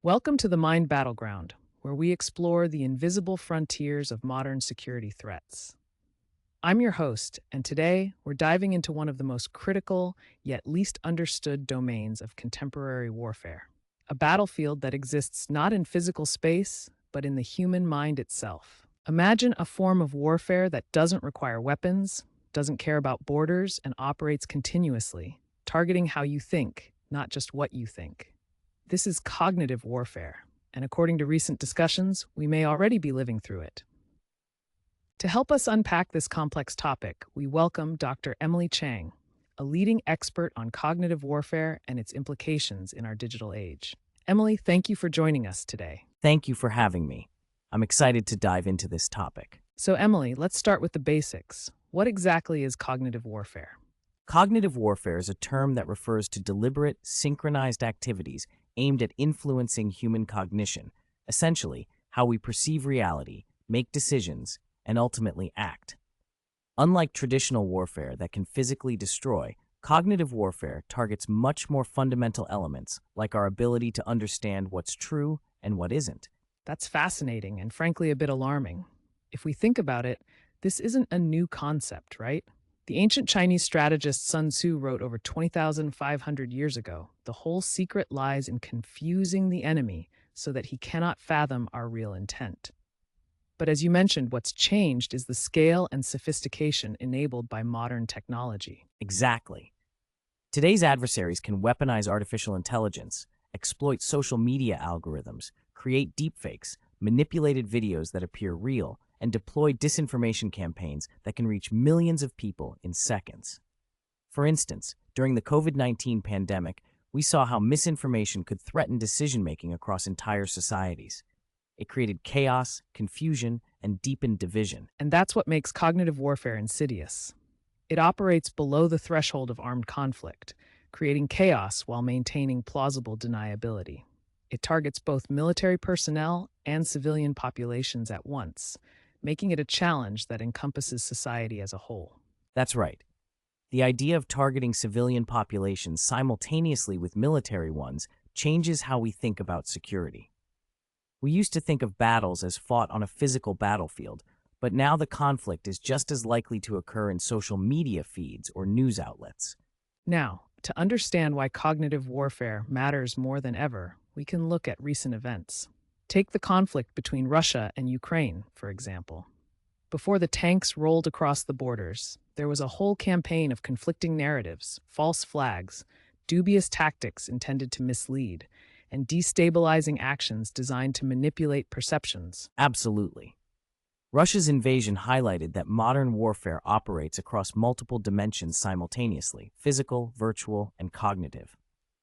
Welcome to the Mind Battleground, where we explore the invisible frontiers of modern security threats. I'm your host, and today we're diving into one of the most critical yet least understood domains of contemporary warfare, a battlefield that exists not in physical space, but in the human mind itself. Imagine a form of warfare that doesn't require weapons, doesn't care about borders, and operates continuously, targeting how you think, not just what you think. This is cognitive warfare, and according to recent discussions, we may already be living through it. To help us unpack this complex topic, we welcome Dr. Emily Chang, a leading expert on cognitive warfare and its implications in our digital age. Emily, thank you for joining us today. Thank you for having me. I'm excited to dive into this topic. So, Emily, let's start with the basics. What exactly is cognitive warfare? Cognitive warfare is a term that refers to deliberate, synchronized activities aimed at influencing human cognition, essentially how we perceive reality, make decisions, and ultimately act. Unlike traditional warfare that can physically destroy, cognitive warfare targets much more fundamental elements, like our ability to understand what's true and what isn't. That's fascinating and frankly a bit alarming. If we think about it, this isn't a new concept, right? The ancient Chinese strategist Sun Tzu wrote over 20,500 years ago, "The whole secret lies in confusing the enemy so that he cannot fathom our real intent." But as you mentioned, what's changed is the scale and sophistication enabled by modern technology. Exactly. Today's adversaries can weaponize artificial intelligence, exploit social media algorithms, create deepfakes, manipulated videos that appear real, and deploy disinformation campaigns that can reach millions of people in seconds. For instance, during the COVID-19 pandemic, we saw how misinformation could threaten decision-making across entire societies. It created chaos, confusion, and deepened division. And that's what makes cognitive warfare insidious. It operates below the threshold of armed conflict, creating chaos while maintaining plausible deniability. It targets both military personnel and civilian populations at once, making it a challenge that encompasses society as a whole. That's right. The idea of targeting civilian populations simultaneously with military ones changes how we think about security. We used to think of battles as fought on a physical battlefield, but now the conflict is just as likely to occur in social media feeds or news outlets. Now, to understand why cognitive warfare matters more than ever, we can look at recent events. Take the conflict between Russia and Ukraine, for example. Before the tanks rolled across the borders, there was a whole campaign of conflicting narratives, false flags, dubious tactics intended to mislead, and destabilizing actions designed to manipulate perceptions. Absolutely. Russia's invasion highlighted that modern warfare operates across multiple dimensions simultaneously: physical, virtual, and cognitive.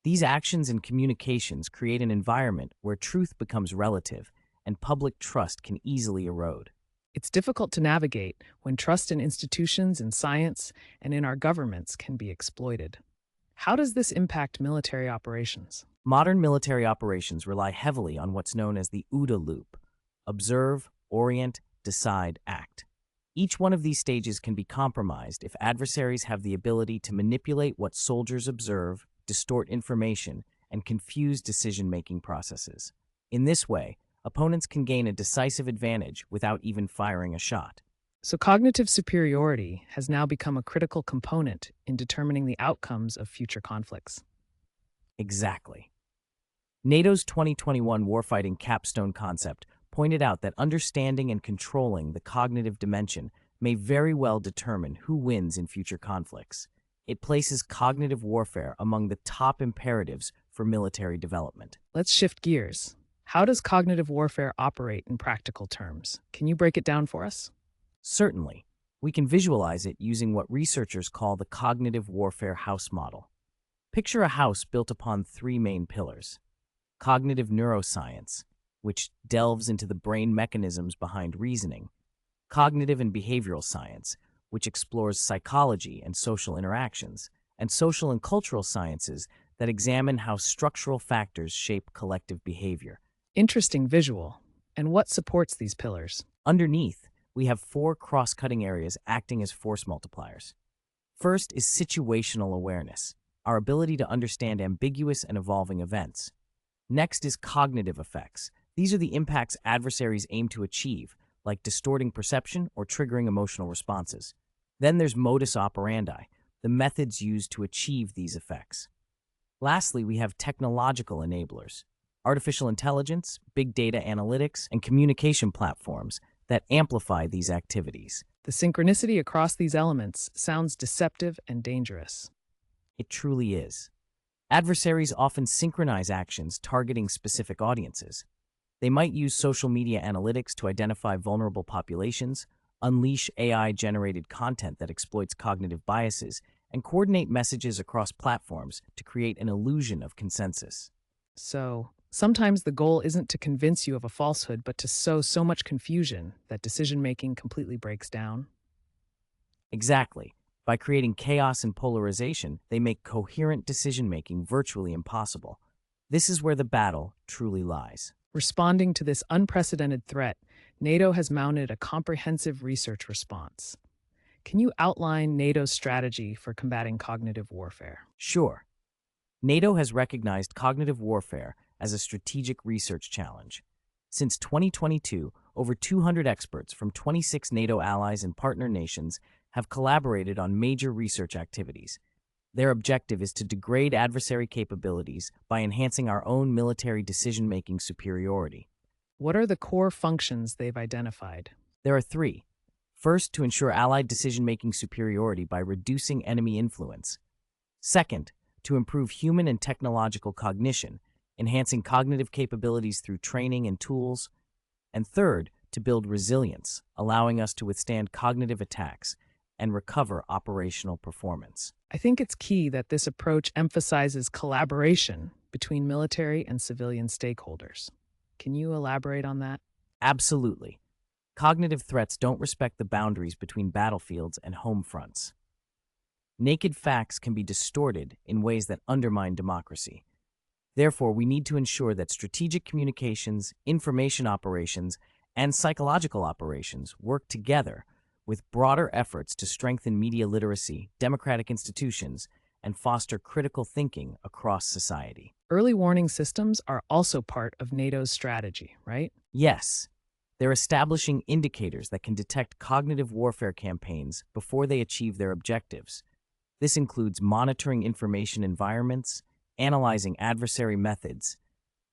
These actions and communications create an environment where truth becomes relative and public trust can easily erode. It's difficult to navigate when trust in institutions, in science, and in our governments can be exploited. How does this impact military operations? Modern military operations rely heavily on what's known as the OODA loop: observe, orient, decide, act. Each one of these stages can be compromised if adversaries have the ability to manipulate what soldiers observe, distort information, and confuse decision-making processes. In this way, opponents can gain a decisive advantage without even firing a shot. So, cognitive superiority has now become a critical component in determining the outcomes of future conflicts. Exactly. NATO's 2021 warfighting capstone concept pointed out that understanding and controlling the cognitive dimension may very well determine who wins in future conflicts. It places cognitive warfare among the top imperatives for military development. Let's shift gears. How does cognitive warfare operate in practical terms? Can you break it down for us? Certainly, we can visualize it using what researchers call the cognitive warfare house model. Picture a house built upon three main pillars: cognitive neuroscience, which delves into the brain mechanisms behind reasoning; cognitive and behavioral science, which explores psychology and social interactions; and social and cultural sciences that examine how structural factors shape collective behavior. Interesting visual. And what supports these pillars? Underneath, we have four cross-cutting areas acting as force multipliers. First is situational awareness, our ability to understand ambiguous and evolving events. Next is cognitive effects. These are the impacts adversaries aim to achieve, like distorting perception or triggering emotional responses. Then there's modus operandi, the methods used to achieve these effects. Lastly, we have technological enablers, artificial intelligence, big data analytics, and communication platforms that amplify these activities. The synchronicity across these elements sounds deceptive and dangerous. It truly is. Adversaries often synchronize actions targeting specific audiences. They might use social media analytics to identify vulnerable populations, unleash AI-generated content that exploits cognitive biases, and coordinate messages across platforms to create an illusion of consensus. So, sometimes the goal isn't to convince you of a falsehood, but to sow so much confusion that decision-making completely breaks down. Exactly. By creating chaos and polarization, they make coherent decision-making virtually impossible. This is where the battle truly lies. Responding to this unprecedented threat, NATO has mounted a comprehensive research response. Can you outline NATO's strategy for combating cognitive warfare? Sure. NATO has recognized cognitive warfare as a strategic research challenge. Since 2022, over 200 experts from 26 NATO allies and partner nations have collaborated on major research activities. Their objective is to degrade adversary capabilities by enhancing our own military decision-making superiority. What are the core functions they've identified? There are three. First, to ensure Allied decision-making superiority by reducing enemy influence. Second, to improve human and technological cognition, enhancing cognitive capabilities through training and tools. And third, to build resilience, allowing us to withstand cognitive attacks and recover operational performance. I think it's key that this approach emphasizes collaboration between military and civilian stakeholders. Can you elaborate on that? Absolutely. Cognitive threats don't respect the boundaries between battlefields and home fronts. Naked facts can be distorted in ways that undermine democracy. Therefore, we need to ensure that strategic communications, information operations, and psychological operations work together with broader efforts to strengthen media literacy, democratic institutions, and foster critical thinking across society. Early warning systems are also part of NATO's strategy, right? Yes, they're establishing indicators that can detect cognitive warfare campaigns before they achieve their objectives. This includes monitoring information environments, analyzing adversary methods,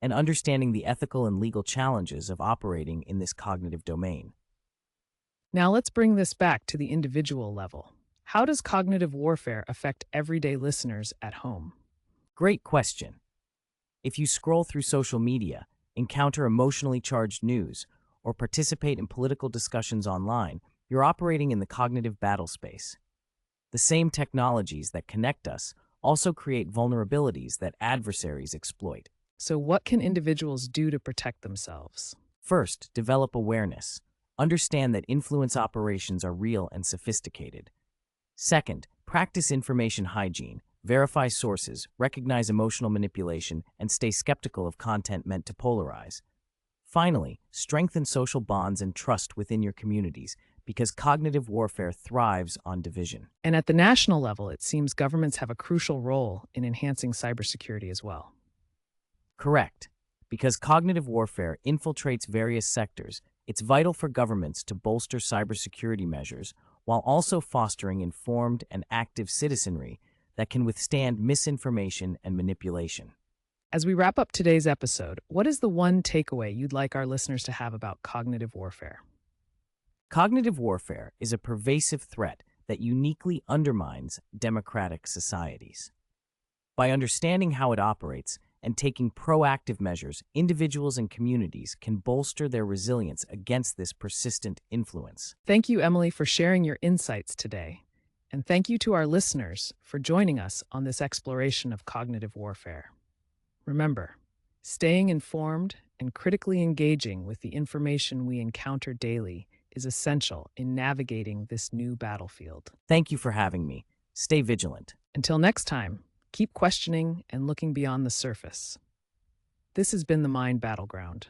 and understanding the ethical and legal challenges of operating in this cognitive domain. Now let's bring this back to the individual level. How does cognitive warfare affect everyday listeners at home? Great question. If you scroll through social media, encounter emotionally charged news, or participate in political discussions online, you're operating in the cognitive battle space. The same technologies that connect us also create vulnerabilities that adversaries exploit. So what can individuals do to protect themselves? First, develop awareness. Understand that influence operations are real and sophisticated. Second, practice information hygiene. Verify sources, recognize emotional manipulation, and stay skeptical of content meant to polarize. Finally, strengthen social bonds and trust within your communities, because cognitive warfare thrives on division. And at the national level, it seems governments have a crucial role in enhancing cybersecurity as well. Correct. Because cognitive warfare infiltrates various sectors, it's vital for governments to bolster cybersecurity measures while also fostering informed and active citizenry that can withstand misinformation and manipulation. As we wrap up today's episode, what is the one takeaway you'd like our listeners to have about cognitive warfare? Cognitive warfare is a pervasive threat that uniquely undermines democratic societies. By understanding how it operates and taking proactive measures, individuals and communities can bolster their resilience against this persistent influence. Thank you, Emily, for sharing your insights today. And thank you to our listeners for joining us on this exploration of cognitive warfare. Remember, staying informed and critically engaging with the information we encounter daily is essential in navigating this new battlefield. Thank you for having me. Stay vigilant. Until next time, keep questioning and looking beyond the surface. This has been the Mind Battleground.